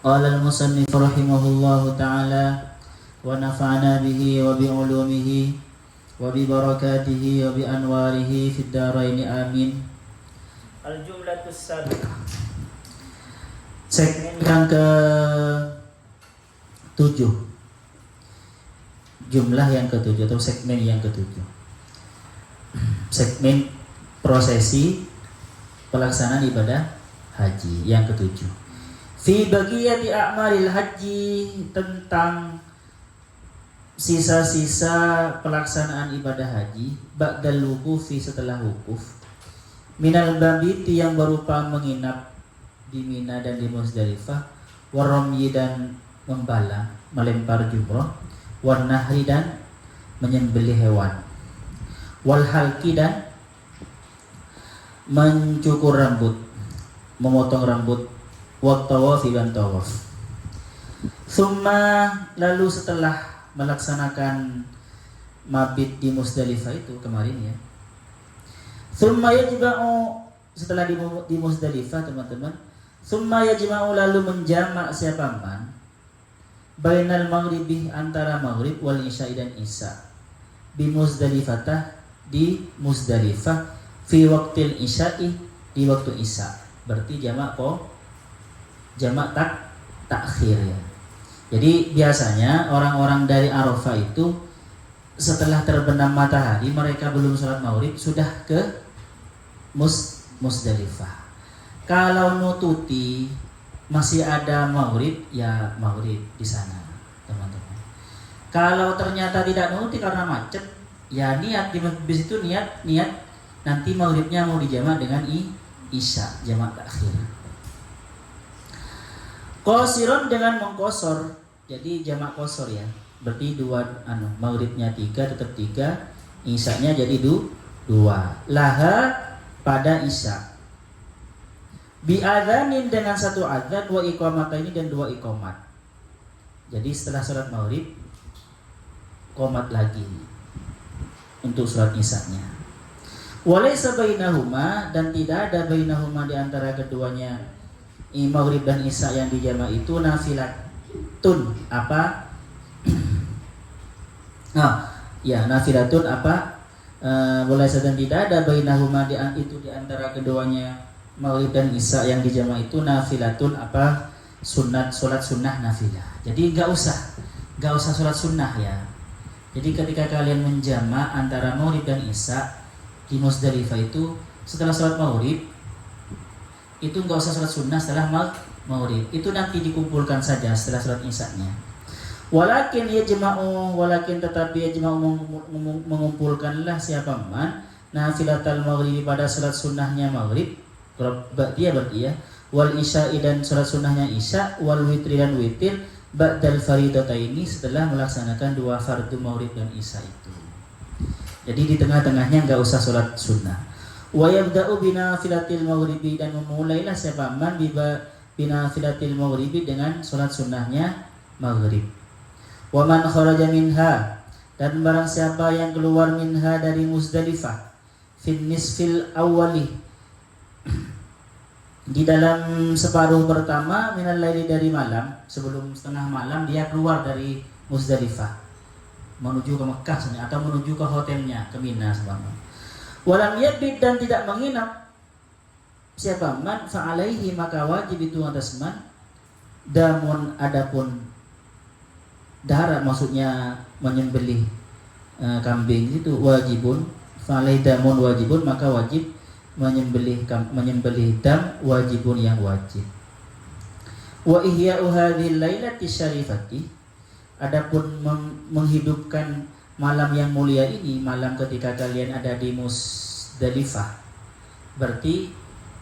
Qala al-musannif rahimahullahu ta'ala wa nafa'ana bihi wa bi'ulumihi wa bi barakatihi wa bi anwarihi fid dharain amin. Al-jumlatus sabiqah. Segmen yang ke-7. Jumlah yang ke-7 atau segmen yang ke-7. Segmen prosesi pelaksanaan ibadah haji yang ke-7. Fi baqiyati a'malil haji, tentang sisa-sisa pelaksanaan ibadah haji ba'dal wuqufi, setelah wukuf, minal mabiti, yang berupa menginap di Mina dan di Muzdalifah, waramyi, dan membala melempar jumrah, wan nahri, dan menyembelih hewan, wal halqi, dan mencukur rambut, memotong rambut, wa tawafi, dan tawaf. Summa, lalu setelah melaksanakan mabit di Muzdalifah itu kemarin ya. Summa yajma'u, setelah di Muzdalifah teman-teman, summa yajma'u, lalu menjamak siapa man bainal maghribi, antara maghrib, wal isya, dan isya, bi Muzdalifatah, di Muzdalifah, fi waqtil isya'i, di waktu isya. Berarti jamak takhir ya. Jadi biasanya orang-orang dari Arafah itu setelah terbenam matahari, mereka belum sholat maghrib sudah ke Muzdalifah. Kalau nututi masih ada maghrib, ya maghrib di sana teman-teman. Kalau ternyata tidak nututi karena macet, ya niat di situ, niat nanti maghribnya mau dijamak dengan isya, jamak takhir. Qasiron, dengan mengkosor, jadi jamak kosor ya. Berarti maghribnya 3 tetap 3, isyanya jadi 2. Laha, pada isya. Bi adzanin, dengan 1 adzan, wa iqamataini, dan 2 iqamat. Jadi setelah salat maghrib qomat lagi untuk salat isyanya. Walaysa bainahuma, dan tidak ada bainahuma, di antara keduanya maghrib dan isya yang dijamak itu, nafilatun, apa? Nafilatun, apa? Walaysa, dan tidak ada bainahuma, di antara keduanya maghrib dan isya yang dijamak itu, nafilatun, apa? Salat sunnah nafilah. Jadi enggak usah salat sunnah ya. Jadi ketika kalian menjamak antara maghrib dan isya di Muzdalifah itu, setelah salat maghrib itu enggak usah salat sunnah setelah maghrib, itu nanti dikumpulkan saja setelah salat isyanya. Walakin tetapi yajma'u, mengumpulkanlah siapa man nafilatal maghrib, pada salat sunnahnya maghrib, berarti ya, wal isya'i, dan salat sunnahnya isya, wal witri, dan witir, ba'dal faridataini, setelah melaksanakan 2 fardu maghrib dan isya itu. Jadi di tengah-tengahnya enggak usah salat sunnah. Wa yabda'u binafilatil maghribi, dan memulailah siapa man binafilatil maghribi, dengan salat sunnahnya maghrib. Wa man kharaja minha, dan barang siapa yang keluar minha, dari Muzdalifah, fin nisfil awwali, di dalam separuh pertama, minal laili, dari malam, sebelum setengah malam dia keluar dari Muzdalifah menuju ke Mekah atau menuju ke hotelnya, ke Mina sebagainya. Walam yabid, dan tidak menginap siapa man, fa'alaihi, maka wajib itu atas man, damun, adapun darah, maksudnya menyembelih kambing itu wajibun, fa'alaihi damun wajibun, maka wajib menyembelih dam, wajibun, yang wajib. Wa ihya'u hadhil lailati syarifati, adapun menghidupkan malam yang mulia ini, malam ketika kalian ada di Muzdalifah, berarti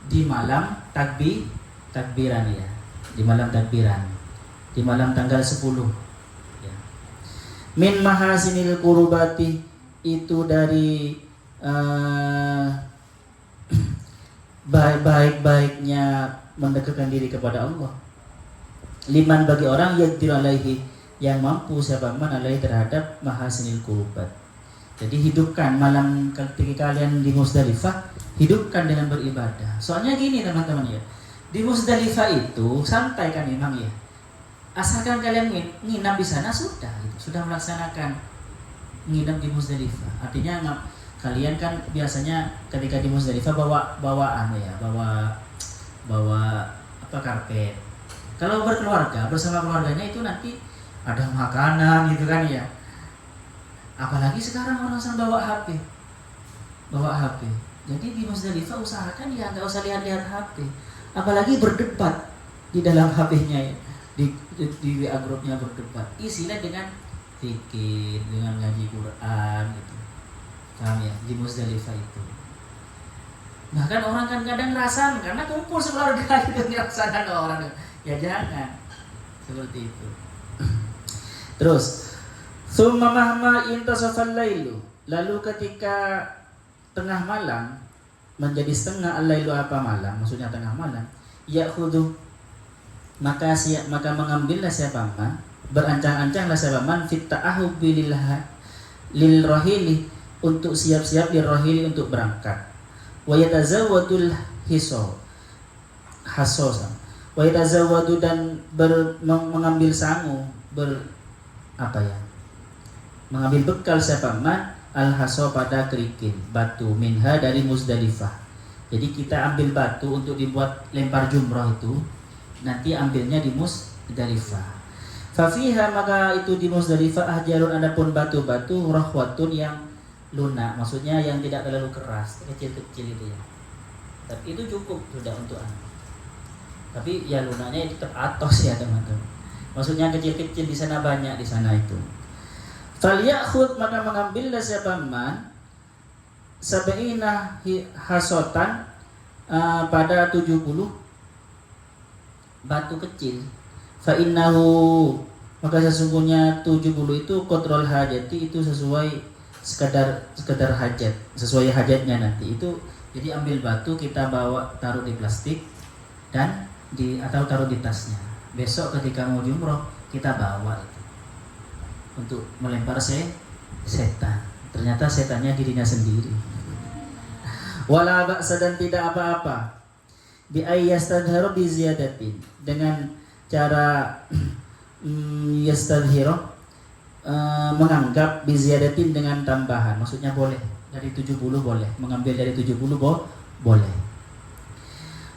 di malam takbiran ya, di malam takbiran, di malam tanggal 10 ya. Min mahasinil qurbati, itu dari baik-baiknya mendekatkan diri kepada Allah. Liman, bagi orang yaqdir alaihi, yang mampu siapa man alaihi, terhadap mahasinil qurbat. Jadi hidupkan malam ketika kalian di Muzdalifah, hidupkan dengan beribadah. Soalnya gini teman-teman ya, di Muzdalifah itu santai kan memang ya. Asalkan kalian nginap di sana sudah, gitu. Sudah melaksanakan nginap di Muzdalifah. Artinya kalian kan biasanya ketika di Muzdalifah bawa apa, karpet. Kalau berkeluarga bersama keluarganya itu nanti ada makanan gitu kan ya. Apalagi sekarang orang sedang bawa HP. Jadi di Muzdalifah usahakan ya nggak usah lihat-lihat HP. Apalagi berdebat di dalam HP-nya ya. Di WA grupnya berdebat. Isinya dengan zikir, dengan ngaji Quran gitu. Paham ya? Di Muzdalifah itu. Bahkan orang kan kadang ngerasain karena kumpul sekeluarga itu ngerasain orang. Ya jangan seperti itu. Terus, summa mahma intasafal lailu. Lalu ketika tengah malam menjadi setengah al-lailu apa malam, maksudnya tengah malam, ya'khudhu maka mengambillah siapa man, berancang-ancanglah siapa man fit ta'ahubbi lil rahili, untuk siap-siap lil rahili untuk berangkat. Wa yatazawwadul hasosa. Wa yatazawwadu dan mengambil sangu mengambil bekal siapa man al-haso pada kerikil batu minha dari Muzdalifah. Jadi kita ambil batu untuk dibuat lempar jumrah itu, nanti ambilnya di Muzdalifah. Fafiha maka itu di Muzdalifah ahjarun, adapun batu-batu rahwatun yang lunak, maksudnya yang tidak terlalu keras, kecil-kecil itu ya. Tapi itu cukup sudah untuk anak. Tapi ya lunaknya tetap atos ya teman-teman. Maksudnya kecil-kecil di sana banyak di sana itu. Falyakhud maka mengambillah siapa man sab'ina hasotan pada 70 batu kecil. Fa innahu maka sesungguhnya 70 itu kontrol hajati, itu sesuai sekedar hajat, sesuai hajatnya nanti itu. Jadi ambil batu kita bawa taruh di plastik dan atau taruh di tasnya. Besok ketika mau jumroh kita bawa itu untuk melempar setan. Ternyata setannya dirinya sendiri. Wala ba'sa dan tidak apa-apa bi ayyastadhiru bi ziyadatin, dengan cara yastadhiru menganggap bi ziyadatin dengan tambahan. Maksudnya boleh dari 70 boleh, mengambil dari 70 boleh.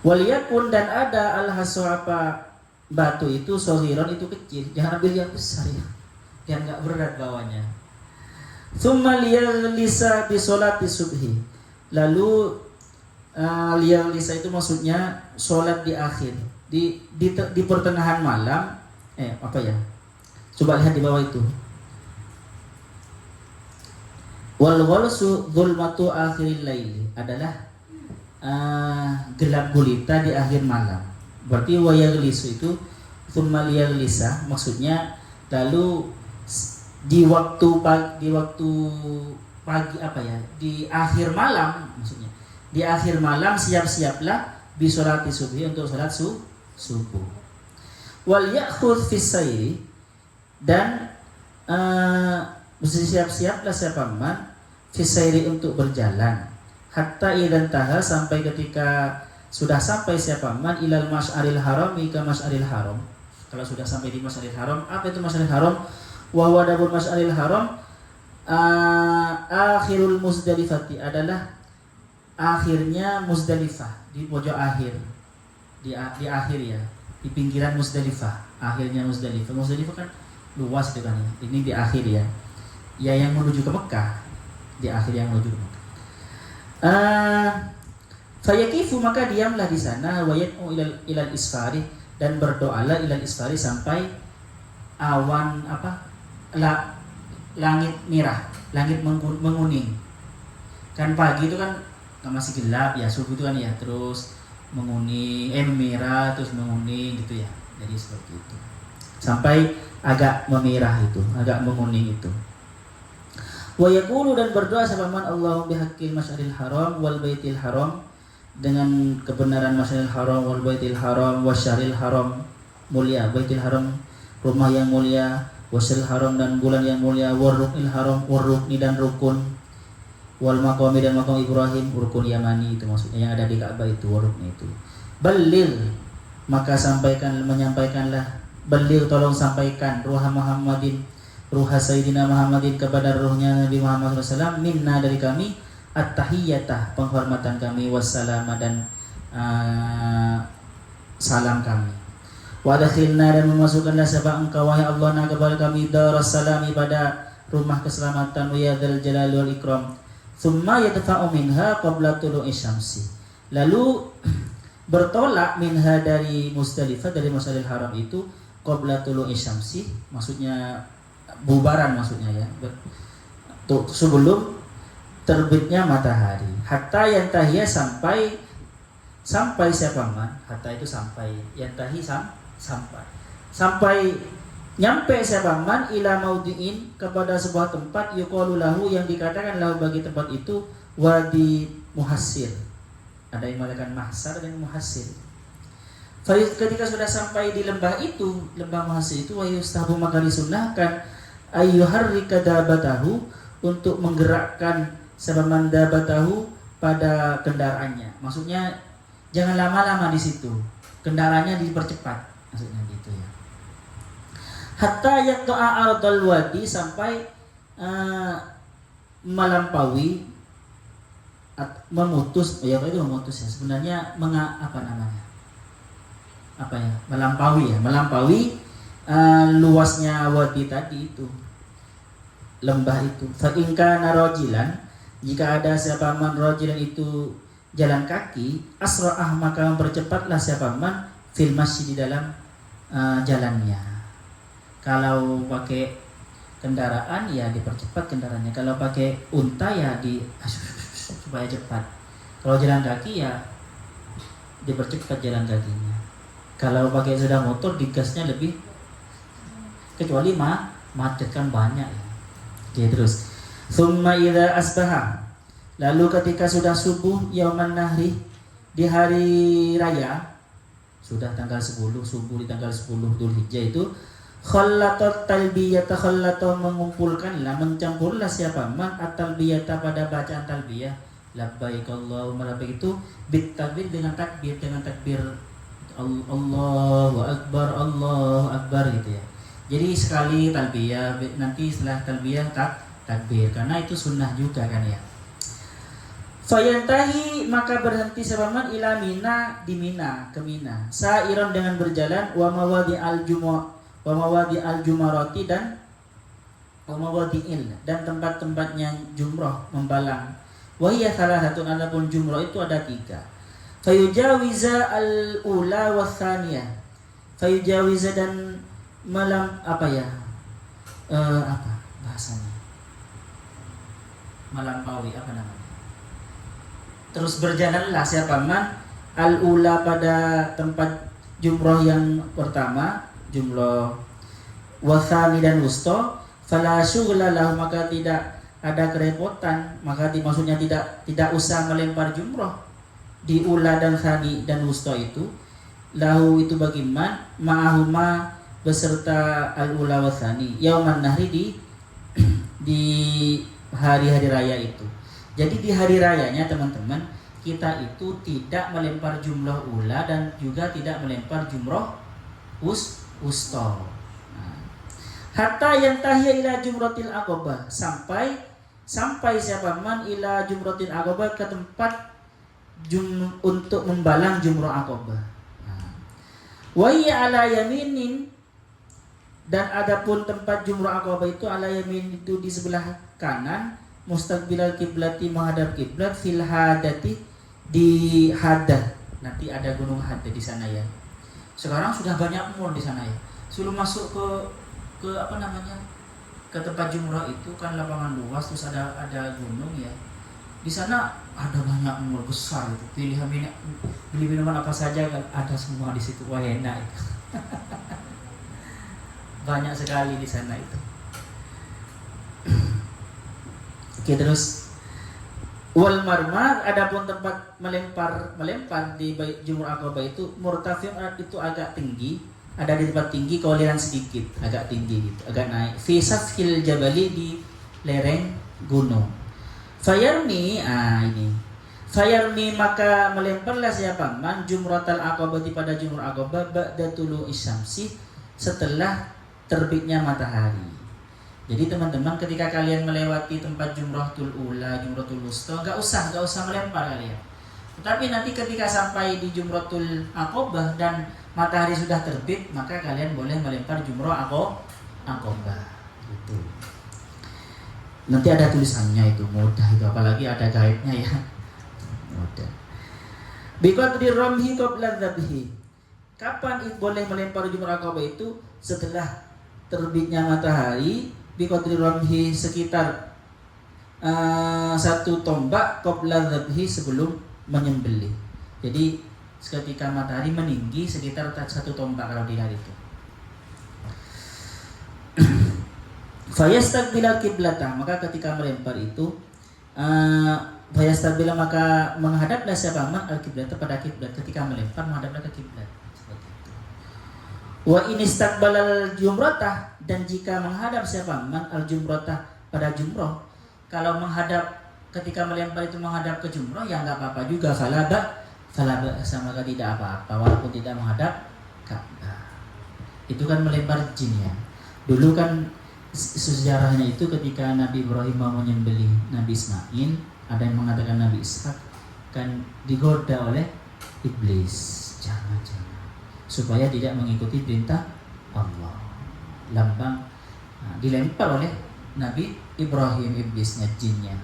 Waliyakun dan ada al-hasu apa batu itu sohiron itu kecil, jangan ambil yang besar ya, biar nggak berat bawanya. Tsumma liyalisa bi sholati subhi, lalu liyalisa itu maksudnya sholat di akhir, di pertengahan malam. Apa ya? Coba lihat di bawah itu. Wal ghalsu dzulmatu akhiril laili adalah gelap gulita di akhir malam. Berarti wayaglisu itu tsumma liyaglisa, maksudnya lalu di waktu pagi apa ya? Di akhir malam maksudnya. Di akhir malam siap-siaplah bi sholati subhi, untuk salat subuh. Wal ya'khudh fis sayri, dan mesti siap-siaplah siapa man fis sayri untuk berjalan. Hatta idan taha, sampai ketika sudah sampai siapa man ilal mas'aril haram, ke mas'aril haram. Kalau sudah sampai di mas'aril haram, apa itu mas'aril haram? Wa huwa dabul mas'aril haram akhirul Muzdalifati, adalah akhirnya Muzdalifah, di pojok akhir, di akhir ya, di pinggiran Muzdalifah, akhirnya Muzdalifah. Muzdalifah kan luas itu kan ya. Ini di akhir ya. Ya yang menuju ke Mekah, di akhir yang menuju ke Mekah. Fayakifu maka diamlah di sana, wayat'u ilal isfari, dan berdoalah ilal isfari sampai awan langit merah, langit menguning. Kan pagi itu kan masih gelap ya, subuh itu kan ya, terus menguning, merah terus menguning gitu ya. Jadi seperti itu. Sampai agak memerah itu, agak menguning itu. Wa yaqulu, dan berdoa sahabat Allahumma bihaqqil masyaril haram wal baitil haram, dengan kebenaran masyaril haram wal baitil haram wasyaril haram, mulia baitil haram rumah yang mulia, wasyaril haram dan bulan yang mulia, warruknil haram warrukni dan rukun, wal maqami dan maqam Ibrahim, rukun Yamani itu maksudnya yang ada di Ka'bah itu, warrukni itu. Balil maka menyampaikanlah Beliau tolong sampaikan ruha Muhammadin, ruha Sayyidina Muhammadin kepada ruhnya Nabi Muhammad SAW, minna dari kami, at-tahiyyatah penghormatan kami, wassalama dan salam kami. Wa dakhilna dan memasukkanlah siapa engkau wahai Allah na kepada kami darussalam pada rumah keselamatan wa yadzal jalal wal ikram. Tsumma yadfa'u minha qabla tulu'i syamsi. Lalu bertolak minha dari Musdalifah, dari Masjidil Haram itu qabla tulu'i syamsi, maksudnya bubaran maksudnya ya. Sebelum terbitnya matahari. Hatta yantahiya sampai siapa man? Hatta itu sampai, yantahi sampai nyampe siapa man ila maudiin kepada sebuah tempat yuqalu lahu yang dikatakan lahu bagi tempat itu wadi muhassir. Ada yang mengatakan mahsar dan muhassir. Ketika sudah sampai di lembah itu, lembah muhassir itu wa yustahabu maka disunnahkan ayyuharrika dabatahu untuk menggerakkan sabaman dabatahu pada kendaraannya. Maksudnya jangan lama-lama di situ. Kendaraannya dipercepat. Maksudnya gitu ya. Hatta yaqta'a ardal wadi sampai melampaui memutus ya itu memutus ya. Sebenarnya melampaui luasnya wadi tadi itu. Lembah itu. Fa in kana rajilan, jika ada siapa man rajilan itu jalan kaki, asra'ah maka mempercepatlah siapa man fil masjid di dalam jalannya. Kalau pakai kendaraan ya dipercepat kendaraannya. Kalau pakai unta ya supaya cepat. Kalau jalan kaki ya dipercepat jalan kakinya. Kalau pakai sepeda motor digasnya lebih, kecuali macet kan banyak ya. Oke, terus summa idza asbaha, lalu ketika sudah subuh yauman nahri, di hari raya, sudah tanggal 10 subuh di tanggal 10 Dzulhijjah itu, khallatat talbiyata, khallata mengumpulkanlah, mencampurlah siapa man at-talbiyata pada bacaan talbiyah, labbaik Allahumma labbaik itu bit takbir dengan takbir Allahu akbar gitu ya. Jadi sekali talbiyah, nanti setelah talbiyah takbir, karena itu sunnah juga kan ya. Fayantahi maka berhenti sabaman ila Mina, di Mina, ke Mina. Sa'iran dengan berjalan, wa mawadi al-jumarati dan wa mawadi'il dan tempat-tempatnya jumrah membalang. Wa hiya salasatun, adapun jumrah itu ada 3. Fayujawiza al-ula wa tsaniyah. Fayujawiza dan bahasanya? Melampaui terus berjalanlah siapa man al-ula pada tempat jumrah yang pertama, jumrah wathani dan wusta, fala syughla lahu maka tidak ada kerepotan, maka maksudnya tidak usah melempar jumrah di ula dan thani dan wusta itu, lahu itu bagi man ma'ahuma beserta al-ula wa tsani yauman nahri di hari-hari raya itu. Jadi di hari rayanya teman-teman, kita itu tidak melempar jumrah ula dan juga tidak melempar jumrah wusta. Hatta yantahiya ila jumratil aqabah, sampai siapa man ila jumratil aqabah, ke tempat untuk membalang jumrah aqabah. Wa hiya ala yaminin, dan adapun tempat jumrah aqabah itu ala yamin itu di sebelah kanan, mustaqbilal kiblati menghadap kiblat, fil hadati di Hadah. Nanti ada gunung Hadah di sana ya. Sekarang sudah banyak mall di sana ya. Sebelum masuk ke ke tempat jumrah itu kan lapangan luas, terus ada gunung ya. Di sana ada banyak mall besar itu. Beli minuman apa saja kan ada semua di situ. Wah, enak itu. Banyak sekali di sana itu. Oke, terus wal marmar, adapun tempat melempar di jumrah aqabah itu murtafi'un, itu agak tinggi, ada di tempat tinggi, kauliran sedikit, agak tinggi gitu, agak naik. Fi safhil jabali, di lereng gunung. Fayarmi, Fayarmi maka melemparlah siapa man jumratal aqabah pada jumrah aqabah ba'da tulu'i syamsi, setelah terbitnya matahari. Jadi teman-teman, ketika kalian melewati tempat Jumratul Ula, Jumratul Wusta, nggak usah melempar kalian. Tetapi nanti ketika sampai di Jumratul Aqobah dan matahari sudah terbit, maka kalian boleh melempar Jumrah Aqobah. Gitu. Nanti ada tulisannya itu, mudah itu, apalagi ada gaibnya ya. Mudah. Biqadri ramhi qabla dzabhi. Kapan boleh melempar Jumrah Aqobah itu? Setelah terbitnya matahari. Biqadri ramhi, sekitar 1 tombak qabla dzabhi, sebelum menyembelih. Jadi ketika matahari meninggi sekitar 1 tombak kalau dilihat itu. Fayastaqbila qiblata, maka ketika melempar itu fayastaqbila, maka menghadaplah siapa man al-qiblat, pada kiblat. Ketika melempar menghadaplah ke kiblat. Wa in istaqbalal jumratah, dan jika menghadap siapa man al jumratah, pada jumrah. Kalau menghadap ketika melempar itu menghadap ke jumrah, ya enggak apa-apa juga, falaba sama tidak apa-apa walaupun tidak menghadap Ka'bah. Itu kan melempar jin ya. Dulu kan sejarahnya itu ketika Nabi Ibrahim mau menyembelih Nabi Ismail, ada yang mengatakan Nabi Ishak, kan digoda oleh iblis, jangan supaya tidak mengikuti perintah Allah. Lambang dilempar oleh Nabi Ibrahim iblisnya, jinnya.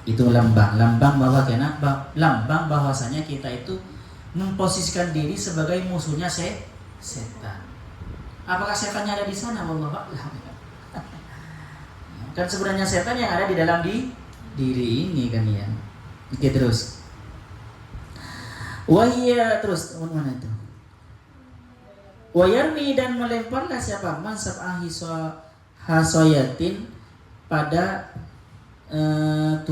Itu lambang lambang bahwasanya kita itu memposisikan diri sebagai musuhnya setan. Apakah setannya ada di sana? Wallahu a'lam. Kan sebenarnya setan yang ada di dalam diri ini kan ya. Oke, terus. Wahia, terus mana itu? Wayarmi, dan melemparlah siapa man sab'ah hasoyatin, pada 7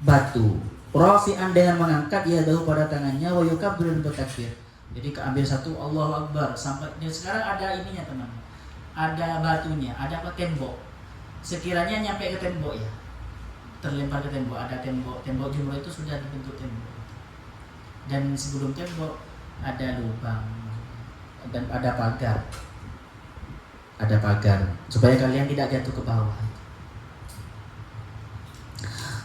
batu. Rafi'an, dengan mengangkat yadahu, pada tangannya, wa yukabbir, bertakbir. Jadi keambil 1 Allahu Akbar sampai sekarang ada ininya teman. Ada batunya, ada apa, tembok. Sekiranya nyampe ke tembok ya. Terlempar ke tembok, ada tembok jumrah itu sudah dibentuk tembok. Dan sebelum tembok ada lubang dan ada pagar supaya kalian tidak jatuh ke bawah.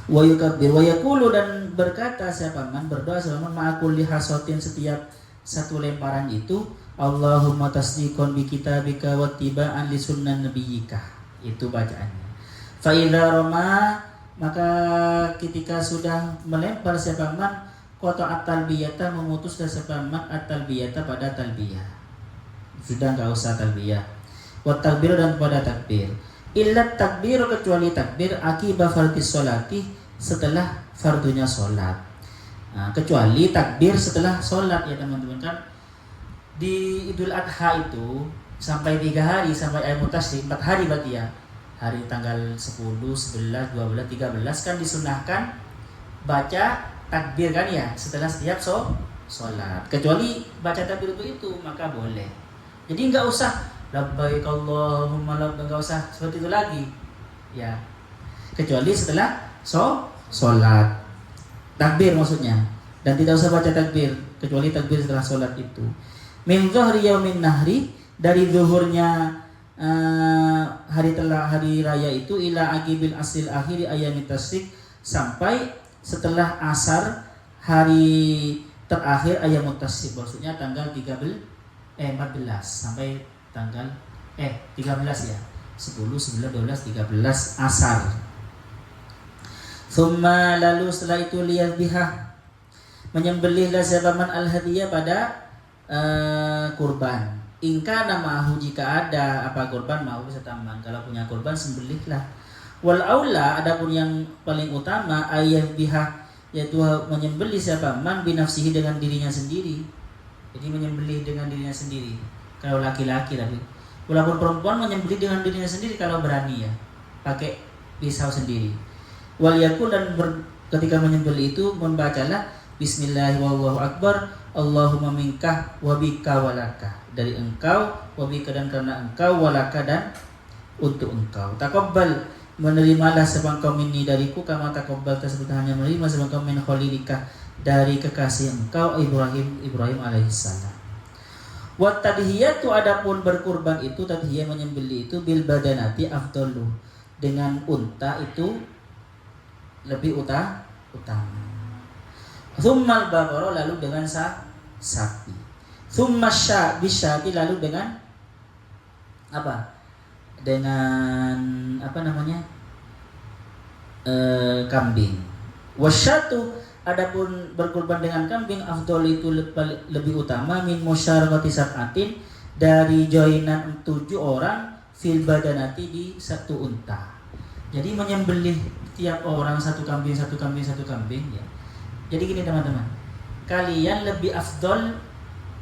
Wa yukabbir wa yaqulu, dan berkata siapa man, berdoa siapa man ma'akul lihasatin, setiap 1 lemparan itu, Allahumma tasdiqan bi kitabika wa tiba'an li sunnan nabiyyika. Itu bacaannya. Fa idza rama, maka ketika sudah melempar siapa man, qata at-talbiyata, memutus siapa man at-talbiyata, pada talbiyah. Sudah enggak usah talbiyah. Wa takbir, dan pada takbir. Illa takbir, kecuali takbir akiba fardhis sholati, setelah fardunya sholat. Nah, kecuali takbir setelah sholat ya teman-teman. Kan di Idul Adha itu sampai 3 hari, sampai Ayyamut Tasyrik 4 hari berarti ya. Hari tanggal 10, 11, 12, 13 kan disunahkan baca takbir kan ya setelah setiap sholat. Kecuali baca takbir itu maka boleh. Jadi enggak usah labbaik Allahumma labbaik, enggak usah seperti itu lagi. Ya. Kecuali setelah sholat. Takbir maksudnya. Dan tidak usah baca takbir kecuali takbir setelah sholat itu. Min zuhri yaumin nahri, dari zuhurnya hari raya itu, ila aqibil asil akhiri ayyamit tasyrik, sampai setelah asar hari terakhir ayyamut tasyrik, maksudnya tanggal 14 sampai tanggal 13 ya. 10, 11, 12, 13 asar. Thumma, lalu setelah itu liyadbihah, menyembelihlah siapa man al-hadiyah, pada kurban. Ingka namahu, jika ada apa kurban mau bisa tambah. Kalau punya kurban sembelihlah. Wal aula, adapun yang paling utama ayyadbihah, yaitu menyembelih siapa man binafsihi, dengan dirinya sendiri. Jadi menyembelih dengan dirinya sendiri. Kalau laki-laki tapi walaupun perempuan menyembelih dengan dirinya sendiri kalau berani ya, pakai pisau sendiri. Wal yakul, dan ketika menyembelih itu membacalah bismillah wallahu akbar, Allahumma minkah wa bika walaka, dari engkau, wa bika, dan karena engkau, walaka, dan untuk engkau. Taqabbal, menerimalah sebab engkau minni, dariku, kama taqabbal, tersebut hanya menerima sebab engkau min khalilika, dari kekasih engkau Ibrahim alaihissalam. Wa tadhiyatu, adapun berkurban itu, tadhiyah menyembelih itu, bil badanati afdalu, dengan unta itu lebih utama. Tsummal baqara, lalu dengan sapi. Tsumma bisyati, lalu dengan apa? Dengan apa namanya? Kambing. Wasyatu, adapun berkurban dengan kambing, afdol itu lebih utama, min musyarakati sab'atin, dari joinan 7 orang, fil badanati, di satu unta. Jadi menyembelih tiap orang satu kambing ya. Jadi gini teman-teman, kalian lebih afdol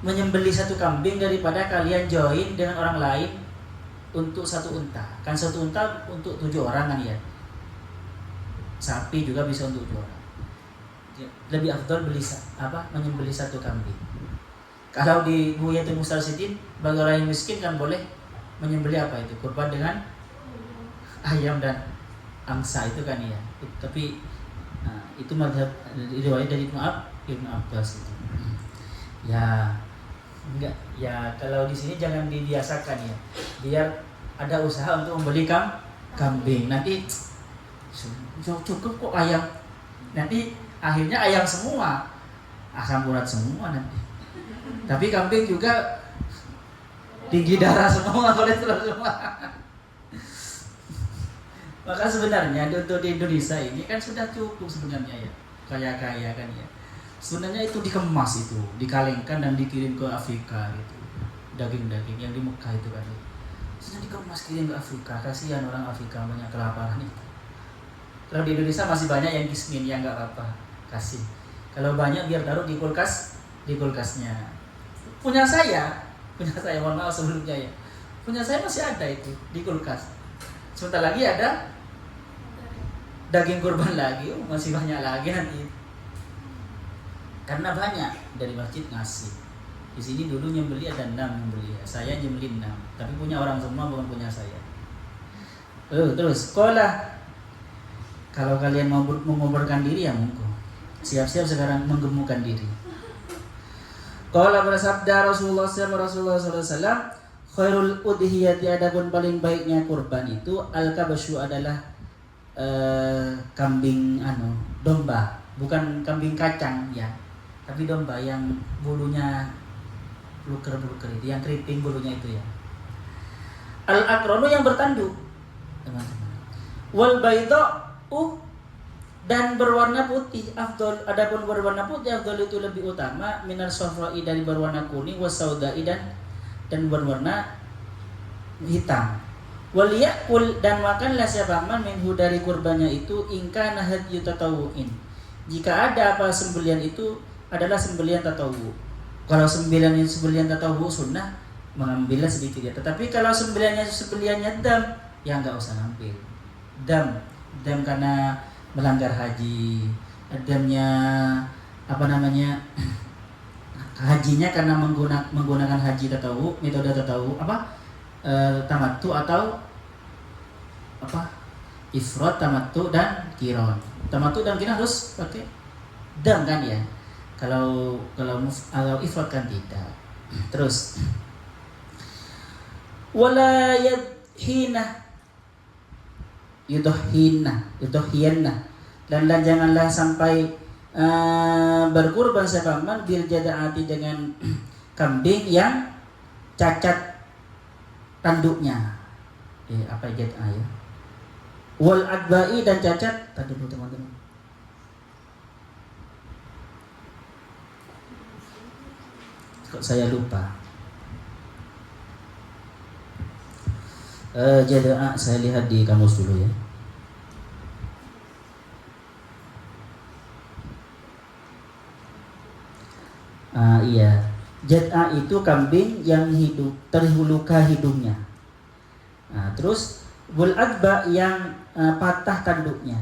menyembelih satu kambing daripada kalian join dengan orang lain untuk satu unta. Kan satu unta untuk 7 orang kan ya. Sapi juga bisa untuk 7 orang. Lebih afdol menyembelih satu kambing. Kalau di Buyatul Mustarsidin, bagi orang yang miskin kan boleh menyembelih apa itu? Kurban dengan ayam dan angsa itu kan ya. Tapi itu mazhab riwayat dari Ibnu Abbas itu. Ya enggak, ya kalau di sini jangan dibiasakan ya. Biar ada usaha untuk membeli kambing. Nanti cukup kok ayam. Nanti akhirnya ayam semua, asam urat semua nanti. Tapi kambing juga tinggi darah semua, kolesterol semua. Maka sebenarnya untuk di Indonesia ini kan sudah cukup sebenarnya ya, kaya-kaya kan ya. Sebenarnya itu dikemas, itu dikalengkan dan dikirim ke Afrika gitu. Daging-daging yang di Mekah itu kan. Sudah dikemas kirim ke Afrika. Kasihan orang Afrika banyak kelaparan itu. Kalau di Indonesia masih banyak yang kismin, yang nggak apa-apa, kasih. Kalau banyak biar taruh di kulkasnya. Punya saya, mohon maaf sebelumnya ya. Punya saya masih ada itu di kulkas. Sebentar lagi ada daging kurban lagi, masih banyak lagi nanti. Karena banyak dari masjid ngasih. Di sini dulu nyembeli ada 6 nyembeli. Saya nyembeli 6, tapi punya orang semua, bukan punya saya. Terus sekolah. Kalau kalian mau menguburkan diri ya monggo. Siap-siap sekarang menggemukkan diri. Qala bersabda Rasulullah SAW, khairul udhiyati, adapun paling baiknya kurban itu, al-kabasyu adalah kambing domba, bukan kambing kacang ya, tapi domba yang bulunya bluker-bluker itu, yang keriting bulunya itu ya. Al-aqranu, yang bertanduk, teman-teman. Wal baydha, dan berwarna putih, afdol, adapun berwarna putih afdol itu lebih utama, minar safra'i, dari berwarna kuning, wasaudai, dan berwarna hitam. Waliyakul, dan makanlah siapa man minhu, dari kurbannya itu, ingka nahad yutatawu'in, jika ada apa sembelian itu adalah sembelian tatawu. Kalau sembelian tatawu sunnah, mengambilnya sedikit ya. Tetapi kalau sembeliannya dam, ya nggak usah ngambil. Dam karena melanggar haji, damnya hajinya karena menggunakan haji tatawu, metode tatawu tamattu atau ifrad, tamattu dan qiran. Tamattu dan qiran harus pakai dam kan ya. Kalau ifrad kan tidak. Terus wala yudhhina, dan janganlah sampai berkurban siapa man bil jada'ati, dengan kambing yang cacat tanduknya. Apa jad'ah ya? Wal adba'i, dan cacat tadi teman-teman. Kok saya lupa. Jada'ah saya lihat di kamus dulu ya. Iya. Jad'ah itu kambing yang terluka hidungnya. Terus wal adba, yang patah tanduknya.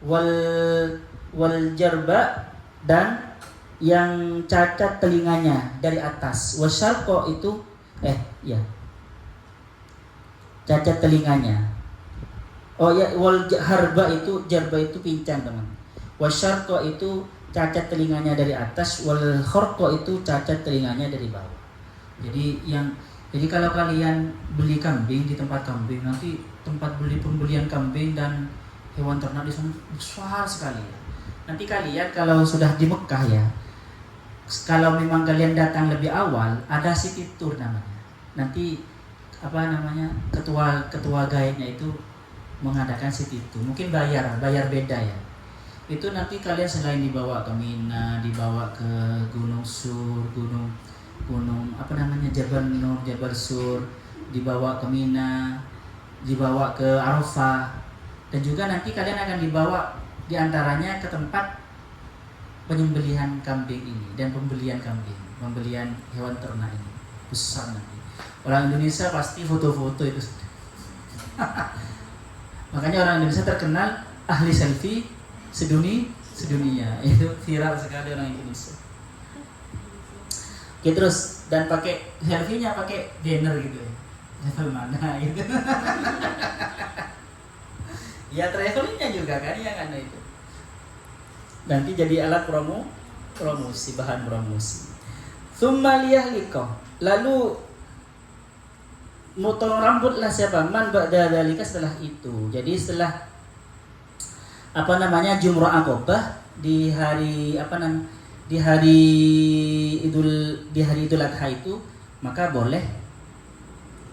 Wal jarba, dan yang cacat telinganya dari atas. Wasyarqa itu cacat telinganya. Oh ya, wal jarba itu pincang teman. Wasyarqa itu cacat telinganya dari atas, wal khorqo itu cacat telinganya dari bawah. Jadi kalau kalian beli kambing di tempat kambing, nanti tempat pembelian kambing dan hewan ternak di sana besar sekali. Nanti kalian kalau sudah di Mekah ya, kalau memang kalian datang lebih awal, ada city tour namanya. Nanti ketua guide-nya itu mengadakan city tour. Mungkin bayar beda ya. Itu nanti kalian selain dibawa ke Mina, dibawa ke Gunung Sur, gunung Jabal Nur, Jabal Sur, dibawa ke Mina, dibawa ke Arafah, dan juga nanti kalian akan dibawa diantaranya ke tempat penyembelihan kambing ini dan pembelian hewan ternak ini besar nanti. Orang Indonesia pasti foto-foto itu. Makanya orang Indonesia terkenal ahli selfie sedunia. Itu viral sekali orang Indonesia. Oke, terus dan pakai selfie-nya pakai banner gitu ya. Level mana gitu. Ya travelingnya juga kan yang ada itu. Nanti jadi alat promosi, bahan promosi. Tsumma liyahliqa. Lalu motong rambutlah siapa man ba'da dzalika setelah itu. Jadi setelah Jumrah Aqabah di hari Idul Adha itu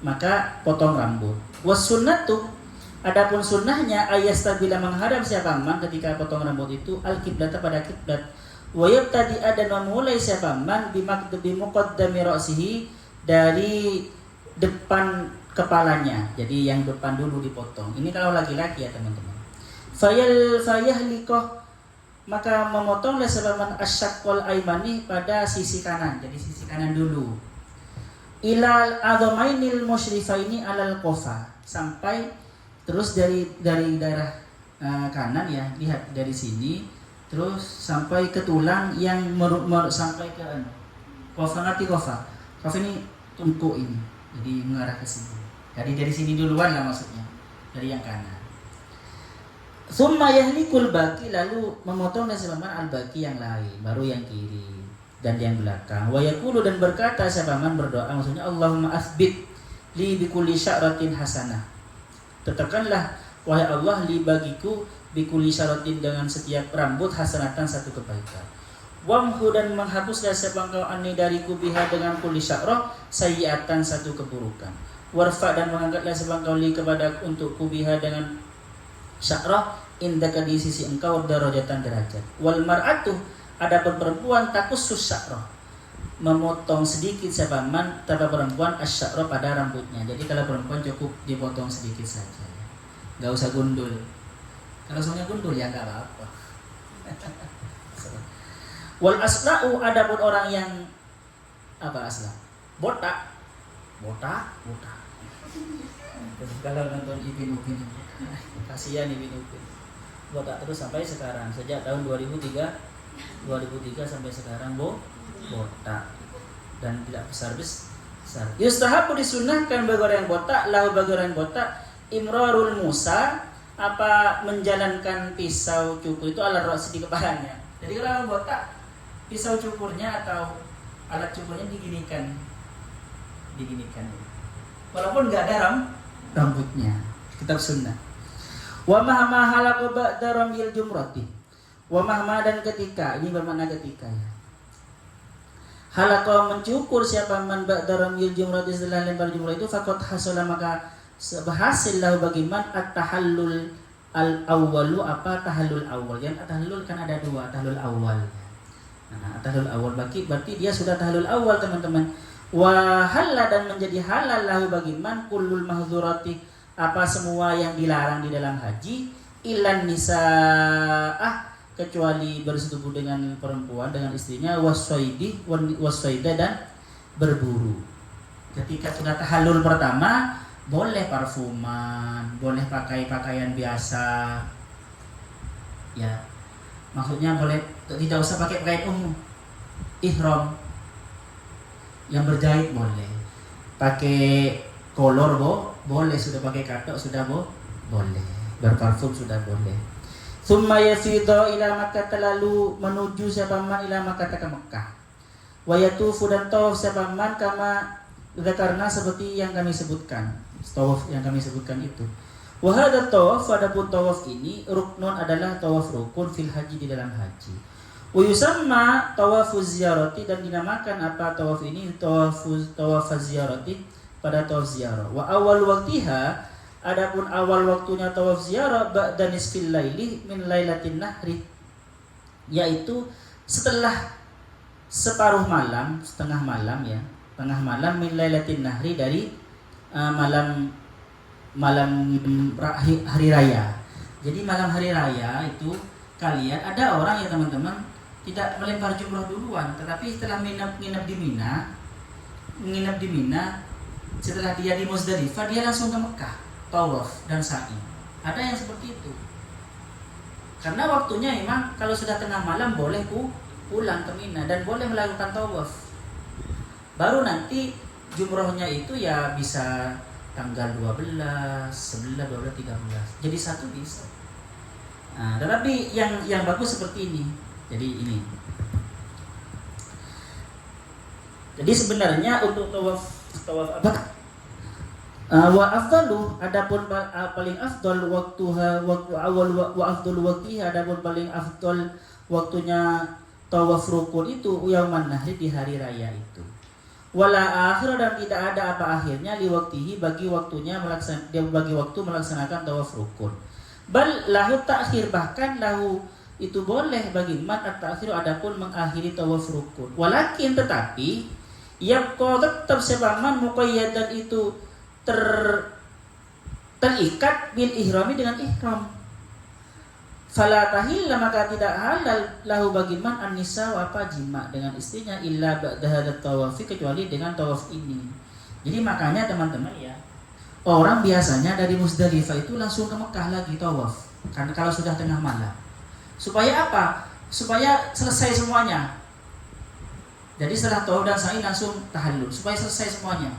maka potong rambut. Was sunnatu, adapun sunnahnya ayastabila menghadap siapa man ketika potong rambut itu al-qiblat pada kiblat. Wa yabtadi dan memulai siapa man bi muqaddami ra'sihi, dari depan kepalanya. Jadi yang depan dulu dipotong. Ini kalau laki-laki ya teman-teman. Fayahliqah, maka memotonglah sebaman asyaqqal aimani pada sisi kanan. Jadi sisi kanan dulu. Ilal adhamainil musyrifaini alal qafa, sampai terus dari daerah kanan ya, lihat dari sini terus sampai ke tulang yang sampai ke qafa. Ngerti qafa? Qafa ini tungku ini. Jadi mengarah ke sini. Jadi dari sini duluan lah maksudnya, dari yang kanan. Tsumma yahlikul baqi, lalu memotong dan sebaman al-baqi yang lain, baru yang kiri dan yang belakang. Wa yaqulu, dan berkata sebaman berdoa, maksudnya Allahumma athbit li bikulli sya'ratin hasanah. Tetapkanlah wahai Allah li bagiku bikulli sya'ratin, dengan setiap rambut hasanatan satu kebaikan. Wamhu, dan menghapuslah sebangkau anni dariku biha dengan kulli sya'rah sayyi'atan satu keburukan. Warfa, dan mengangkatlah sebangkau li kepada untukku biha dengan sya'rah indaka di sisi engkau darajatan derajat. Wal mar'atu, adapun perempuan takussus sya'rah, memotong sedikit sebaman pada perempuan asy'ara pada rambutnya. Jadi kalau perempuan cukup dipotong sedikit saja ya. Enggak usah gundul. Kalau soalnya gundul ya enggak apa-apa. Wal asla'u, adapun orang yang asla? Botak. Kalau nonton Ibn Upin, kasihan Ibn Upin, botak terus sampai sekarang, sejak tahun 2003 sampai sekarang botak dan tidak besar. Yustahabu, disunahkan bagi orang yang botak, lahu bagi orang yang botak, imrarul musa, menjalankan pisau cukur itu ala ra'si di kepalanya. Jadi kalau orang botak, pisau cukurnya atau alat cukurnya diginikan, walaupun nggak ada rambutnya. Kitab sunnah. Wa mahma halaqu ba'da ramil jumrati. Wa mahma, dan ketika, ini bermakna ketika ya. Halaqa, mencukur siapa man ba'da ramil jumrati, setelah lempar jumrah itu faqad hasala, maka berhasil lahu bagiman at-tahallul al-awwalu, tahallul awal. Yang tahallul kan ada dua, tahallul awal. Nah, tahallul awal berarti dia sudah tahallul awal teman-teman. Wa halal, dan menjadi halal lahu bagiman kullul mahdzurati, semua yang dilarang di dalam haji, ilan nisaah, kecuali bersetubuh dengan perempuan, dengan istrinya, waswaida, dan berburu. Ketika sudah tahallul pertama, boleh parfuman, boleh pakai pakaian biasa ya, maksudnya boleh, tidak usah pakai pakaian umum. Ihram yang berjahit boleh, pakai kolor boleh, sudah pakai katok sudah boleh, berparfum sudah boleh. Thumma yafidha ila Makkah, lalu menuju siapa man ila Makkah ke Mekah. Wa yatufu dan tawaf siapa man kama dzakarna seperti yang kami sebutkan. Tawaf yang kami sebutkan itu. Wa hadza tawaf, adapun tawaf ini ruknun adalah tawaf rukun fil haji di dalam haji. Wa yusamma tawafuz ziyarati, dan dinamakan apa tawaf ini tawaf ziyarati pada tawaf ziarah. Wa awal waqtiha, adapun awal waktunya tawaf ziarah ba'da nisfil laili min lailatin nahri, yaitu setelah separuh malam, setengah malam ya, tengah malam min lailatin nahri, dari malam hari raya. Jadi malam hari raya itu kalian, ada orang ya teman-teman tidak melempar jumrah duluan, tetapi setelah nginep di Mina, setelah dia di Muzdalifah dia langsung ke Mekah, tawaf dan sa'i. Ada yang seperti itu. Karena waktunya memang kalau sudah tengah malam boleh pulang ke Mina dan boleh melakukan tawaf. Baru nanti jumrohnya itu ya bisa tanggal 12, 11, 12, 13. Jadi satu bisa. Nah, tetapi yang bagus seperti ini. Jadi ini. Jadi sebenarnya untuk tawaf apa? Wa afdalu, adapun paling afdal waktu awal wa afdal waqtiha, adapun paling afdal waktunya tawaf rukun itu yauman nahri, di hari raya itu. Wala akhir, dan tidak ada apa akhirnya li waqtihi, bagi waktunya bagi waktu melaksanakan tawaf rukun. Bal lahu ta'khir, bahkan lahu itu boleh bagi man at-ta'khir, adapun mengakhiri tawaf rukun. Walakin tetapi yabqa, tetap sepaman muqayyadan itu terikat bil ihrami, dengan ihram. Fala tahilla, maka tidak halal lahu bagi man an-nisa, apa jima dengan istrinya, illa ba'da hadat tawafi, kecuali dengan tawaf ini. Jadi makanya teman-teman ya, orang biasanya dari Muzdalifah itu langsung ke Mekah lagi tawaf, karena kalau sudah tengah malam. Supaya apa? Supaya selesai semuanya. Jadi setelah tawaf dan sa'i langsung tahallul, supaya selesai semuanya.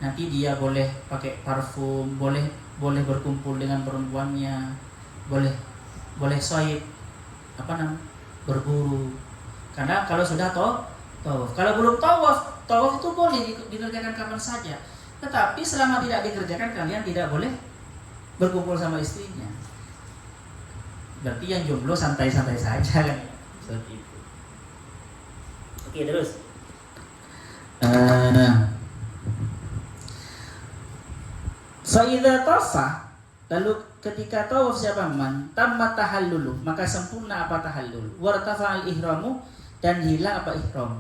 Nanti dia boleh pakai parfum, boleh berkumpul dengan perempuannya, boleh soib, berburu. Karena kalau sudah tawaf, kalau belum tawaf itu boleh dikerjakan kapan saja. Tetapi selama tidak dikerjakan, kalian tidak boleh berkumpul sama istrinya. Berarti yang jomblo santai-santai saja kan, seperti itu. Oke, terus. Fa'idha tafa, lalu ketika tawaf siapa man tamma tahallulu, maka sempurna apa tahallul, wartafa'al ihramu, dan hilang apa ihram,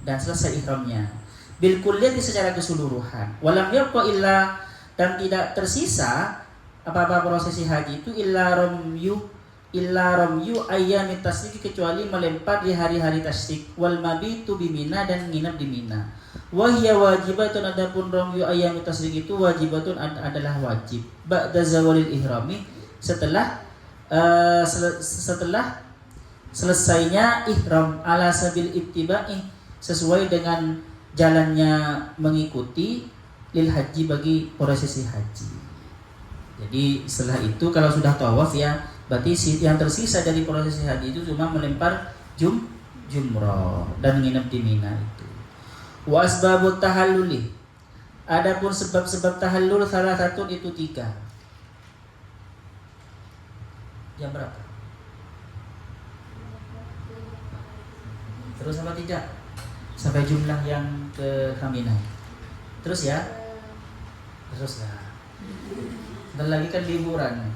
dan selesai ihramnya, bil kulliyati, secara keseluruhan. Walam yabqa illa, dan tidak tersisa apa-apa prosesi haji itu illa ramyu ayyamit tasrik, kecuali melempar di hari-hari tasrik, wal mabitu bi Mina, dan nginap di Mina. Wahya wajibatun, adapun ramyu ayyamit tasrik itu wajibatun adalah wajib. Ba'da zawalil ihrami, setelah selesainya ihram, ala sabil ittiba'i, sesuai dengan jalannya mengikuti, lil haji, bagi prosesi haji. Jadi setelah itu kalau sudah tawaf ya, berarti yang tersisa dari prosesi haji itu cuma melempar jumrah dan nginep di Mina itu. Wa asbabut tahalluli, adapun sebab-sebab tahallul salah satu itu 3. Jam berapa? Terus apa tidak? Sampai jumlah yang ke Mina. Terus ya? Terus lah. Bentar lagi kan liburan.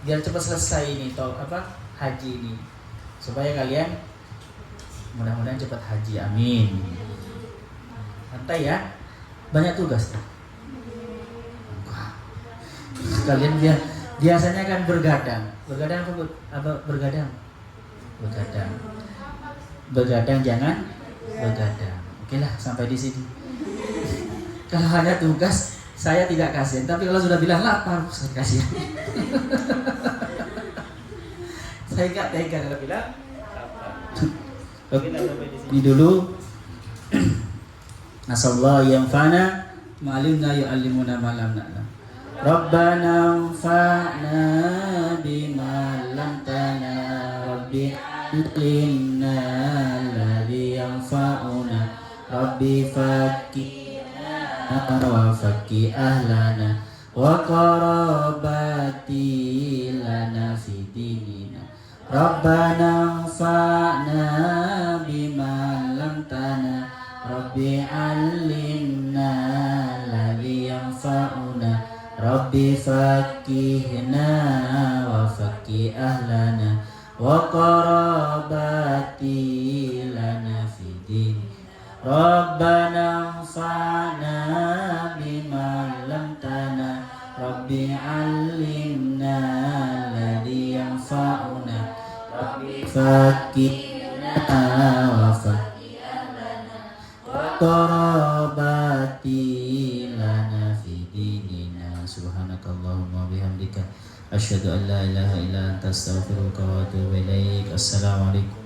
Biar cepat selesai ini haji ini. Supaya kalian mudah-mudahan cepat haji, amin. Santai ya. Banyak tugas tuh. Kalian biasanya kan bergadang. Bergadang apa bergadang? Begadang jangan begadang. Oke lah, sampai di sini. Kalau hanya tugas saya tidak kasihan, tapi kalau sudah bilang lapar saya kasihan. Saya nggak tega kalau bilang lapar. Oke, sampai di sini dulu. Nasallahu yang fana ma'alimna yu'allimuna ma lam na'lam. Rabbana anfa'na bima 'allamtana Rabbi alimna alladhi yanfa'una Rabbi faqqihna wa faqqih ahlana wa qarabati lana fi dinina Rabbana anfa'na bima 'allamtana Rabbi alimna alladhi yanfa'una Rabbi faqqihna wa faqqih ahlana wa qarabati lana fi din Rabbana anfa'na bima 'allamtana Rabbi alimna alladhi yanfa'una Rabbi faqqihna wa faqqih ahlana wa qarabati lana fi dinina subhanakallahumma bihamdika asyhadu an la ilaha illa anta astaghfiruka wa atubu ilaik. Assalamualaikum